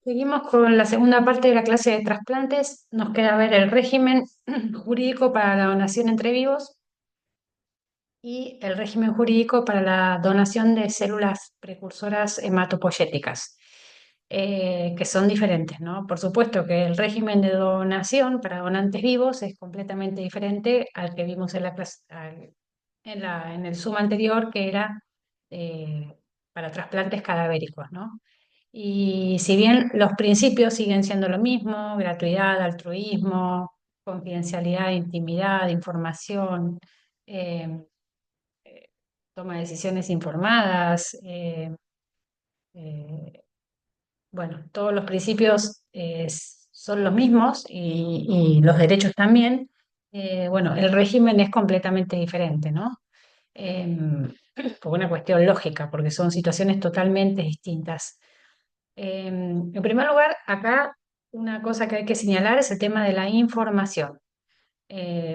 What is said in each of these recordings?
Seguimos con la segunda parte de la clase de trasplantes. Nos queda ver el régimen jurídico para la donación entre vivos y el régimen jurídico para la donación de células precursoras hematopoyéticas, que son diferentes, ¿no? Por supuesto que el régimen de donación para donantes vivos es completamente diferente al que vimos en la clase, en el Zoom anterior, que era eh, para trasplantes cadavéricos, ¿no? Y si bien los principios siguen siendo lo mismo, gratuidad, altruismo, confidencialidad, intimidad, información, eh, eh, toma de decisiones informadas, eh, bueno, todos los principios son los mismos y los derechos también. Bueno, el régimen es completamente diferente, ¿no? Por una cuestión lógica, porque son situaciones totalmente distintas. En primer lugar, acá una cosa que hay que señalar es el tema de la información.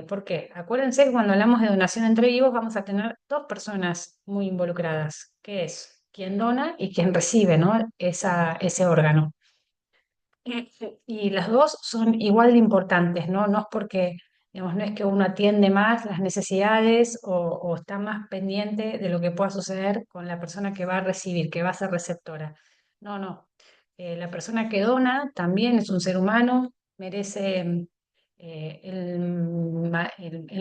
¿Por qué? Acuérdense que cuando hablamos de donación entre vivos vamos a tener dos personas muy involucradas, que es quien dona y quien recibe, ¿no? Ese órgano. Y las dos son igual de importantes, ¿no? No es porque, digamos, no es que uno atiende más las necesidades o está más pendiente de lo que pueda suceder con la persona que va a recibir, que va a ser receptora. No, no. La persona que dona también es un ser humano, merece el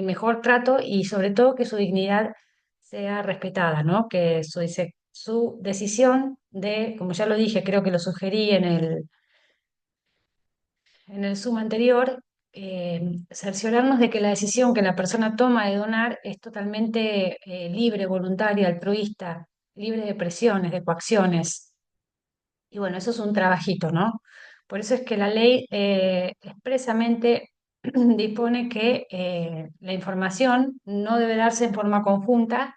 mejor trato y sobre todo que su dignidad sea respetada, ¿no? Que su decisión de, como ya lo dije, creo que lo sugerí en el Zoom anterior, cerciorarnos de que la decisión que la persona toma de donar es totalmente libre, voluntaria, altruista, libre de presiones, de coacciones. Y bueno, eso es un trabajito, ¿no? Por eso es que la ley expresamente dispone que la información no debe darse en forma conjunta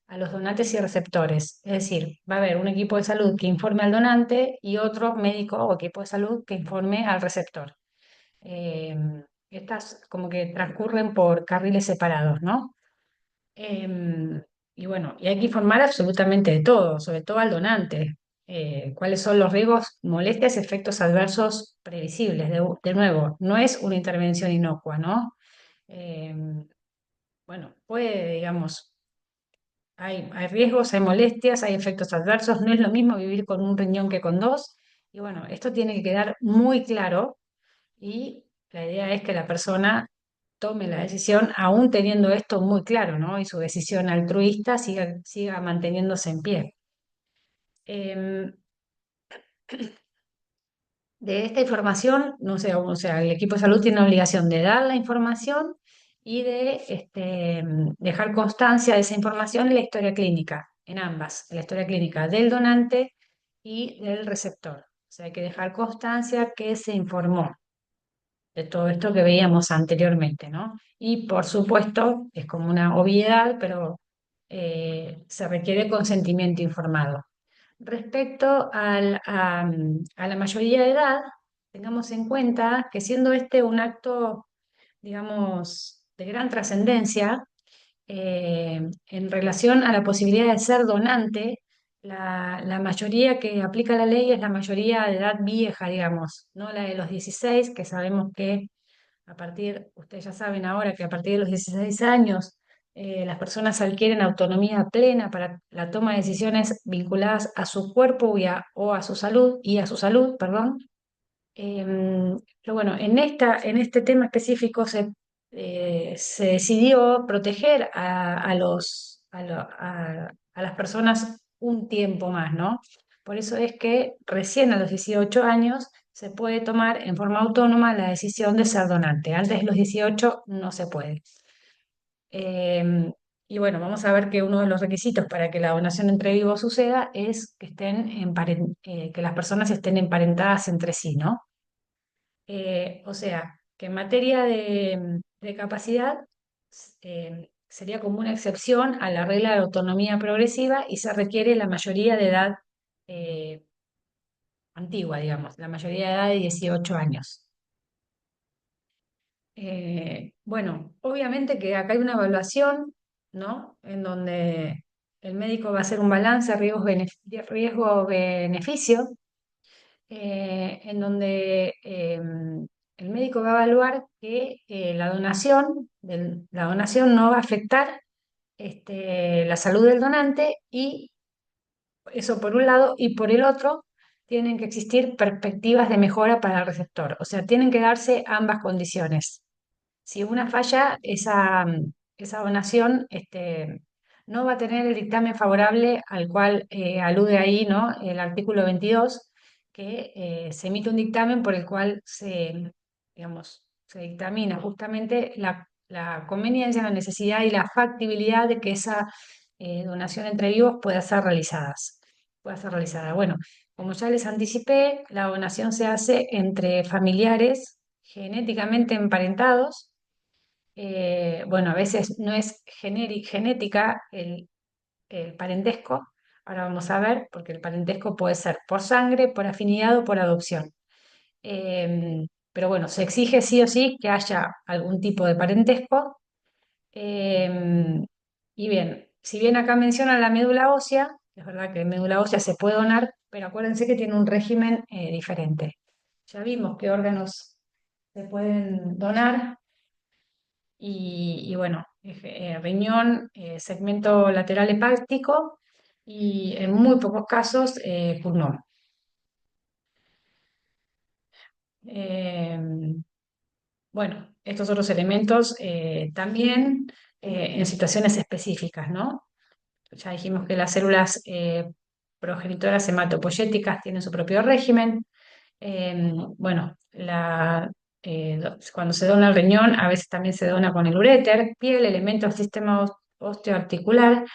a los donantes y receptores. Es decir, va a haber un equipo de salud que informe al donante y otro médico o equipo de salud que informe al receptor. Eh, Estas como que transcurren por carriles separados, ¿no? Y bueno, y hay que informar absolutamente de todo, sobre todo al donante. Cuáles son los riesgos, molestias, efectos adversos previsibles. De nuevo, no es una intervención inocua, ¿no? Em, bueno, puede, digamos, hay riesgos, hay molestias, hay efectos adversos. No es lo mismo vivir con un riñón que con dos. Y bueno, esto tiene que quedar muy claro y la idea es que la persona tome la decisión, aún teniendo esto muy claro, ¿no? Y su decisión altruista siga manteniéndose en pie. Em, de esta información, no sé, o sea, el equipo de salud tiene la obligación de dar la información y de dejar constancia de esa información en la historia clínica, en ambas, en la historia clínica del donante y del receptor. O sea, hay que dejar constancia que se informó de todo esto que veíamos anteriormente, ¿no? Y por supuesto, es como una obviedad, pero se requiere consentimiento informado. Respecto a la mayoría de edad, tengamos en cuenta que siendo este un acto, digamos, de gran trascendencia, en relación a la posibilidad de ser donante, la mayoría que aplica la ley es la mayoría de edad vieja, digamos, no la de los 16, que sabemos que ustedes ya saben ahora que a partir de los 16 años las personas adquieren autonomía plena para la toma de decisiones vinculadas a su cuerpo o a su salud, perdón. Pero bueno, en este tema específico se decidió proteger a las personas un tiempo más, ¿no? Por eso es que recién a los 18 años se puede tomar en forma autónoma la decisión de ser donante. Antes de los 18 no se puede. Eh, y bueno, vamos a ver que uno de los requisitos para que la donación entre vivos suceda es que que las personas estén emparentadas entre sí, ¿no? O sea, que en materia de capacidad sería como una excepción a la regla de autonomía progresiva y se requiere la mayoría de edad eh, antigua, digamos, la mayoría de edad de 18 años. Bueno, obviamente que acá hay una evaluación, ¿no? En donde el médico va a hacer un balance riesgo-beneficio, en donde el médico va a evaluar que la donación no va a afectar la salud del donante, y eso por un lado, y por el otro, tienen que existir perspectivas de mejora para el receptor, o sea, tienen que darse ambas condiciones. Si una falla, esa donación no va a tener el dictamen favorable al cual alude ahí, ¿no? El artículo 22, que se emite un dictamen por el cual digamos, se dictamina justamente la conveniencia, la necesidad y la factibilidad de que esa donación entre vivos pueda ser realizada. Bueno, como ya les anticipé, la donación se hace entre familiares genéticamente emparentados. Bueno, a veces no es genética el parentesco. Ahora vamos a ver, porque el parentesco puede ser por sangre, por afinidad o por adopción. Pero bueno, se exige sí o sí que haya algún tipo de parentesco. Eh, y bien, si bien acá mencionan la médula ósea, es verdad que médula ósea se puede donar, pero acuérdense que tiene un régimen diferente. Ya vimos qué órganos se pueden donar. Y bueno, riñón, segmento lateral hepático y en muy pocos casos pulmón. Eh, bueno, estos otros elementos también en situaciones específicas, ¿no? Ya dijimos que las células progenitoras hematopoyéticas tienen su propio régimen. Bueno, cuando se dona el riñón, a veces también se dona con el uréter, piel, elementos del sistema osteoarticular,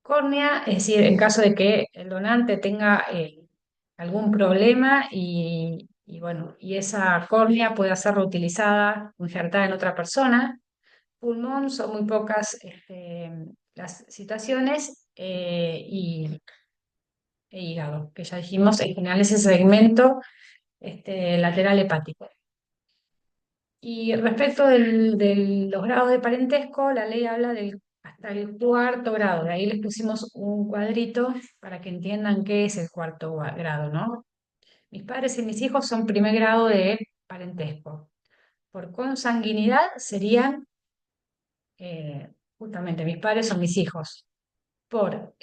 córnea, es decir, en caso de que el donante tenga algún problema y bueno, y esa córnea pueda ser reutilizada, injertada en otra persona. Pulmón, son muy pocas las situaciones, e hígado, que ya dijimos, en general ese segmento lateral hepático. Y respecto de los grados de parentesco, la ley habla del hasta el cuarto grado. De ahí les pusimos un cuadrito para que entiendan qué es el cuarto grado, ¿no? Mis padres y mis hijos son primer grado de parentesco. Por consanguinidad serían, justamente, mis padres son mis hijos. Por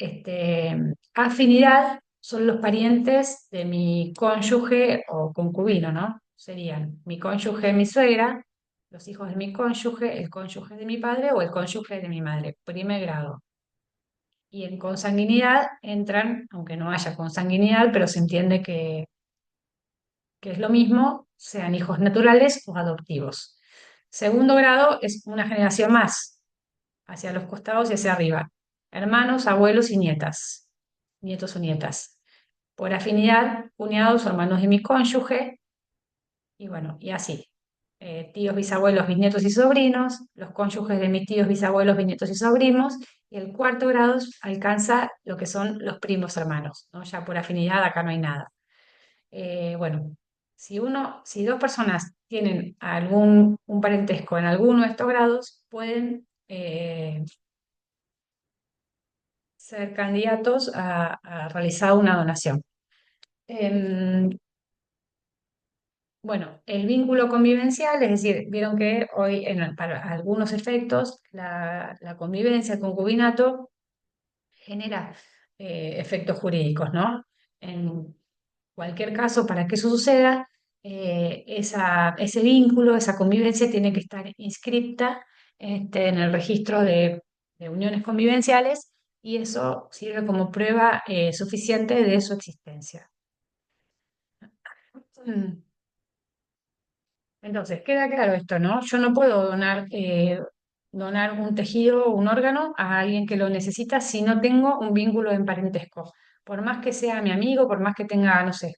afinidad son los parientes de mi cónyuge o concubino, ¿no? Serían mi cónyuge, mi suegra, los hijos de mi cónyuge, el cónyuge de mi padre o el cónyuge de mi madre, primer grado. Y en consanguinidad entran, aunque no haya consanguinidad, pero se entiende que es lo mismo, sean hijos naturales o adoptivos. Segundo grado es una generación más, hacia los costados y hacia arriba. Hermanos, abuelos y nietas, nietos o nietas. Por afinidad, cuñados o hermanos de mi cónyuge, y bueno, y así. Tíos, bisabuelos, bisnietos y sobrinos, los cónyuges de mis tíos, bisabuelos, bisnietos y sobrinos, y el cuarto grado alcanza lo que son los primos hermanos, ¿no? Ya por afinidad acá no hay nada. Bueno, si dos personas tienen un parentesco en alguno de estos grados, pueden ser candidatos a realizar una donación. Em, bueno, el vínculo convivencial, es decir, vieron que hoy para algunos efectos la convivencia, el concubinato, genera efectos jurídicos, ¿no? En cualquier caso, para que eso suceda, ese vínculo, esa convivencia tiene que estar inscripta en el registro de uniones convivenciales, y eso sirve como prueba suficiente de su existencia. Mm. Entonces, queda claro esto, ¿no? Yo no puedo donar un tejido o un órgano a alguien que lo necesita si no tengo un vínculo en parentesco. Por más que sea mi amigo, por más que tenga, no sé,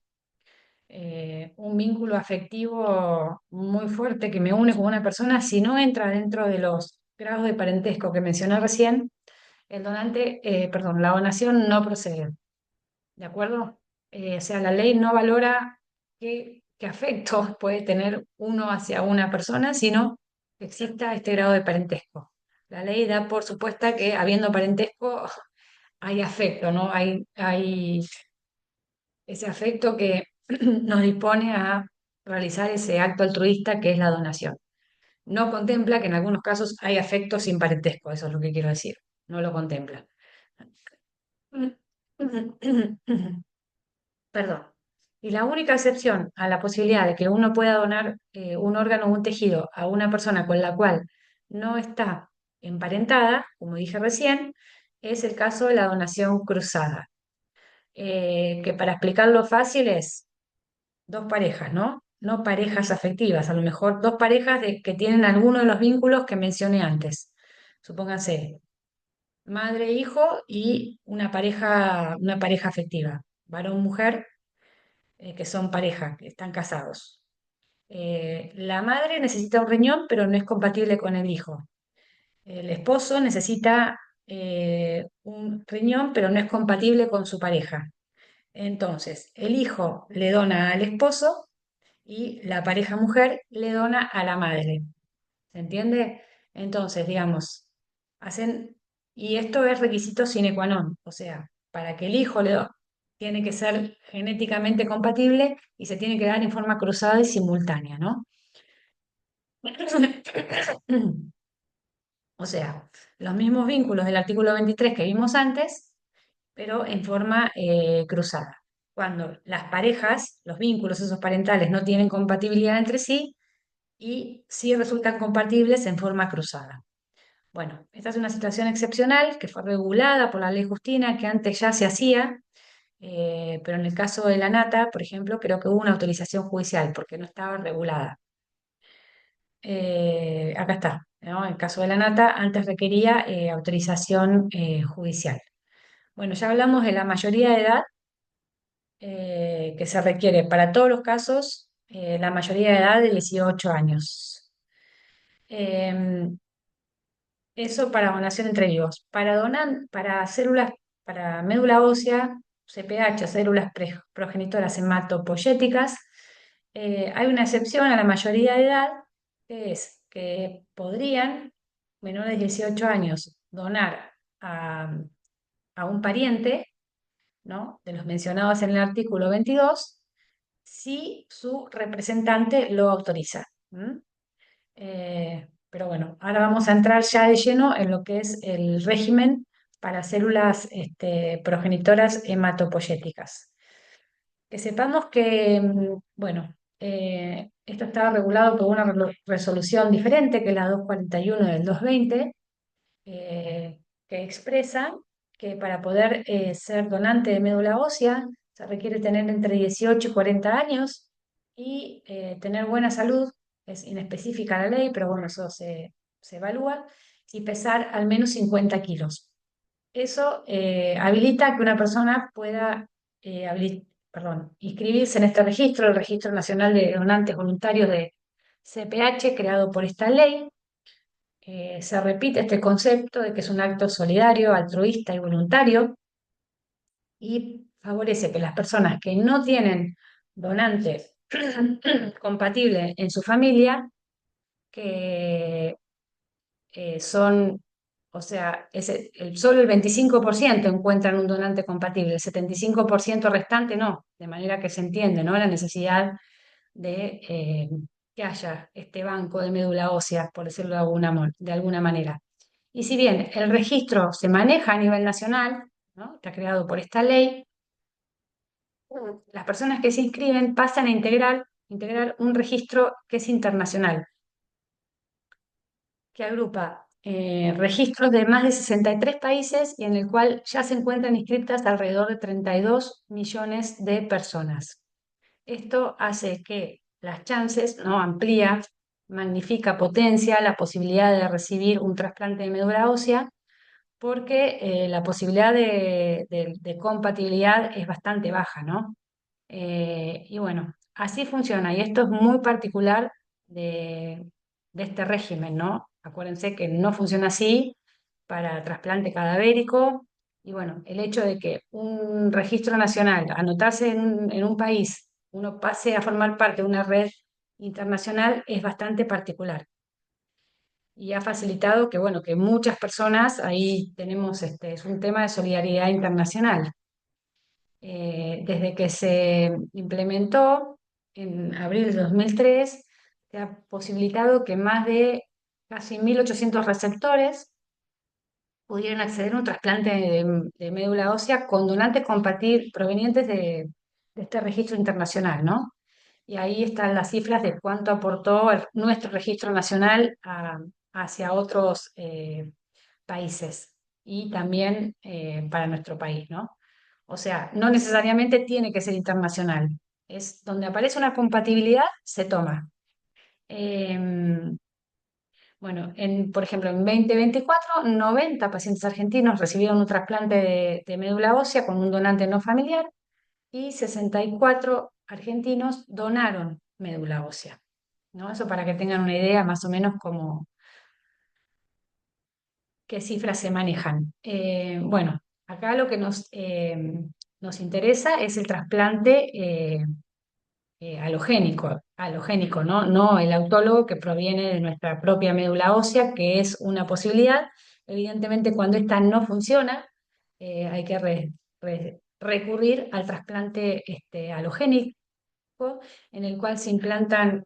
un vínculo afectivo muy fuerte que me une con una persona, si no entra dentro de los grados de parentesco que mencioné recién, perdón, la donación no procede. ¿De acuerdo? O sea, la ley no valora qué afecto puede tener uno hacia una persona, sino que exista este grado de parentesco. La ley da por supuesta que habiendo parentesco hay afecto, ¿no? Hay ese afecto que nos dispone a realizar ese acto altruista que es la donación. No contempla que en algunos casos hay afecto sin parentesco, eso es lo que quiero decir. No lo contempla. Perdón. Y la única excepción a la posibilidad de que uno pueda donar un órgano o un tejido a una persona con la cual no está emparentada, como dije recién, es el caso de la donación cruzada. Que para explicarlo fácil es dos parejas, ¿no? No parejas afectivas, a lo mejor dos parejas que tienen alguno de los vínculos que mencioné antes. Supónganse, madre, e hijo y una pareja afectiva, varón-mujer, que son pareja, que están casados. La madre necesita un riñón, pero no es compatible con el hijo. El esposo necesita un riñón, pero no es compatible con su pareja. Entonces, el hijo le dona al esposo y la pareja mujer le dona a la madre. ¿Se entiende? Entonces, digamos, hacen, y esto es requisito sine qua non, o sea, para que el hijo tiene que ser genéticamente compatible y se tiene que dar en forma cruzada y simultánea, ¿no? O sea, los mismos vínculos del artículo 23 que vimos antes, pero en forma cruzada. Cuando las parejas, los vínculos esos parentales no tienen compatibilidad entre sí y sí resultan compatibles en forma cruzada. Bueno, esta es una situación excepcional que fue regulada por la ley Justina, que antes ya se hacía, pero en el caso de la Nata, por ejemplo, creo que hubo una autorización judicial porque no estaba regulada. Acá está, ¿no? En el caso de la Nata, antes requería autorización judicial. Bueno, ya hablamos de la mayoría de edad que se requiere para todos los casos, la mayoría de edad de 18 años. Em, Eso para donación entre vivos. Para donar, para células, para médula ósea, CPH, células progenitoras hematopoyéticas, hay una excepción a la mayoría de edad, que es que podrían, menores de 18 años, donar a un pariente, ¿no? De los mencionados en el artículo 22, si su representante lo autoriza. ¿M? Pero bueno, ahora vamos a entrar ya de lleno en lo que es el régimen para células progenitoras hematopoyéticas. Que sepamos que, bueno, esto estaba regulado por una resolución diferente que la 241 del 220, eh, que expresa que para poder ser donante de médula ósea se requiere tener entre 18 y 40 años y tener buena salud, es inespecífica la ley, pero bueno, eso se evalúa, y pesar al menos 50 kilos. Eso habilita que una persona pueda inscribirse en este registro, el Registro Nacional de Donantes Voluntarios de CPH, creado por esta ley. Se repite este concepto de que es un acto solidario, altruista y voluntario y favorece que las personas que no tienen donantes compatibles en su familia, que son, o sea, solo el 25% encuentran un donante compatible, el 75% restante no, de manera que se entiende, ¿no? La necesidad de que haya este banco de médula ósea, por decirlo de alguna manera. Y si bien el registro se maneja a nivel nacional, ¿no? Está creado por esta ley, las personas que se inscriben pasan a integrar un registro que es internacional, que agrupa registros de más de 63 países y en el cual ya se encuentran inscritas alrededor de 32 millones de personas. Esto hace que las chances, ¿no? Amplía, magnifica, potencia la posibilidad de recibir un trasplante de médula ósea porque la posibilidad de compatibilidad es bastante baja, ¿no? Y bueno, así funciona y esto es muy particular de este régimen, ¿no? Acuérdense que no funciona así para trasplante cadavérico y bueno, el hecho de que un registro nacional, anotarse en un país, uno pase a formar parte de una red internacional es bastante particular. y ha facilitado que, bueno, que muchas personas, ahí tenemos, es un tema de solidaridad internacional. Desde que se implementó en abril de 2003, se ha posibilitado que más de casi 1.800 receptores pudieran acceder a un trasplante de médula ósea con donantes provenientes de este registro internacional, ¿no? Y ahí están las cifras de cuánto aportó nuestro registro nacional hacia otros países y también para nuestro país, ¿no? O sea, no necesariamente tiene que ser internacional. Es donde aparece una compatibilidad, se toma. Em, bueno, por ejemplo, en 2024, 90 pacientes argentinos recibieron un trasplante de médula ósea con un donante no familiar y 64 argentinos donaron médula ósea, ¿no? Eso para que tengan una idea más o menos como qué cifras se manejan. Bueno, acá lo que nos interesa es el trasplante halogénico, ¿no? No el autólogo que proviene de nuestra propia médula ósea, que es una posibilidad. Evidentemente, cuando esta no funciona, hay que recurrir al trasplante halogénico, en el cual se implantan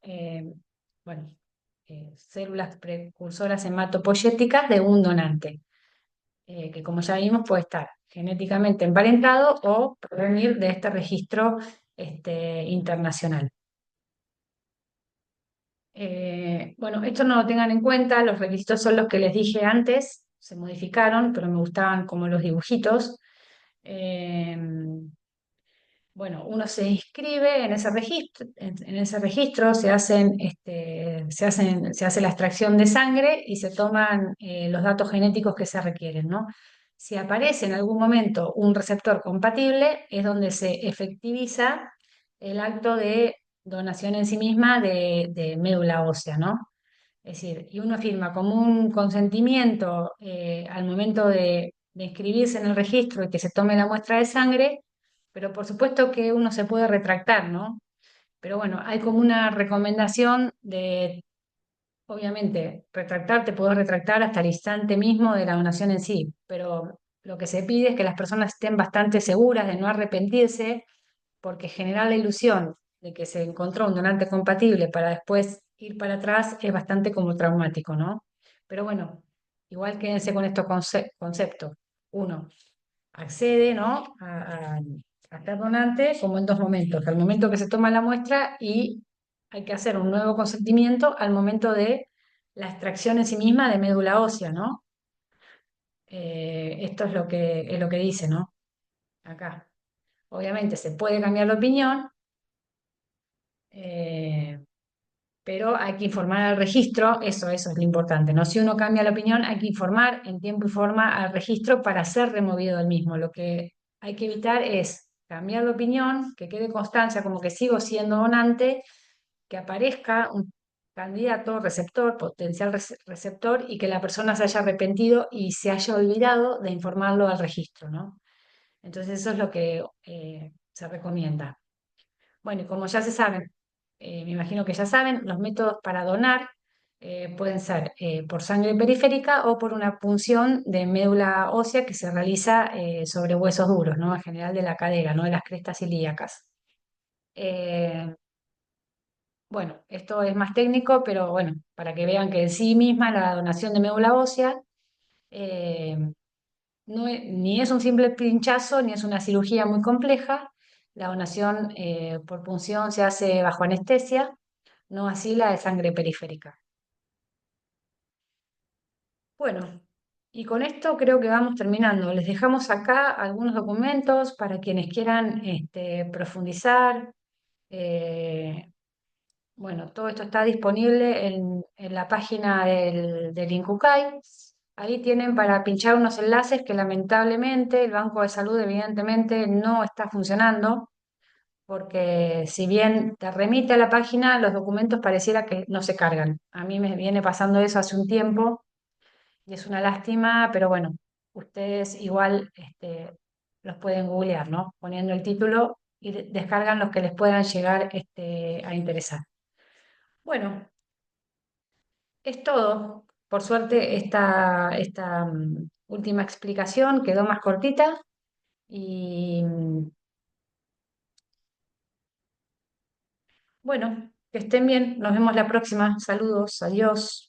bueno, células precursoras hematopoyéticas de un donante, que como ya vimos puede estar genéticamente emparentado o provenir de este registro internacional. Bueno, esto no lo tengan en cuenta, los requisitos son los que les dije antes, se modificaron, pero me gustaban como los dibujitos. Eh, bueno, uno se inscribe en ese registro, en ese registro se hace la extracción de sangre y se toman los datos genéticos que se requieren, ¿no? Si aparece en algún momento un receptor compatible, es donde se efectiviza el acto de donación en sí misma de médula ósea, ¿no? Es decir, y uno firma como un consentimiento al momento de inscribirse en el registro y que se tome la muestra de sangre, pero por supuesto que uno se puede retractar, ¿no? Pero bueno, hay como una recomendación de, obviamente, retractar, te puedes retractar hasta el instante mismo de la donación en sí, pero lo que se pide es que las personas estén bastante seguras de no arrepentirse, porque generar la ilusión de que se encontró un donante compatible para después ir para atrás es bastante como traumático, ¿no? Pero bueno, igual quédense con estos conceptos. Uno, accede, ¿no? a ser donante como en dos momentos, al momento que se toma la muestra y hay que hacer un nuevo consentimiento al momento de la extracción en sí misma de médula ósea, ¿no? Esto es lo que dice, ¿no? Acá. Obviamente se puede cambiar de opinión, eh, pero hay que informar al registro, eso es lo importante, ¿no? Si uno cambia la opinión, hay que informar en tiempo y forma al registro para ser removido del mismo. Lo que hay que evitar es cambiar de opinión, que quede constancia como que sigo siendo donante, que aparezca un candidato, receptor, potencial receptor, y que la persona se haya arrepentido y se haya olvidado de informarlo al registro, ¿no? Entonces eso es lo que se recomienda. Bueno, y como ya se saben, me imagino que ya saben, los métodos para donar pueden ser por sangre periférica o por una punción de médula ósea que se realiza sobre huesos duros, ¿no? En general de la cadera, ¿no? De las crestas ilíacas. Eh, bueno, esto es más técnico, pero bueno, para que vean que en sí misma la donación de médula ósea eh, ni es un simple pinchazo, ni es una cirugía muy compleja. La donación por punción se hace bajo anestesia, no así la de sangre periférica. Bueno, y con esto creo que vamos terminando. Les dejamos acá algunos documentos para quienes quieran profundizar. Eh, bueno, todo esto está disponible en la página del INCUCAI. Ahí tienen para pinchar unos enlaces que lamentablemente el Banco de Salud evidentemente no está funcionando, porque si bien te remite a la página, los documentos pareciera que no se cargan. A mí me viene pasando eso hace un tiempo y es una lástima, pero bueno, ustedes igual los pueden googlear, ¿no? Poniendo el título y descargan los que les puedan llegar a interesar. Bueno, es todo. Por suerte, esta última explicación quedó más cortita y bueno, que estén bien. Nos vemos la próxima. Saludos, adiós.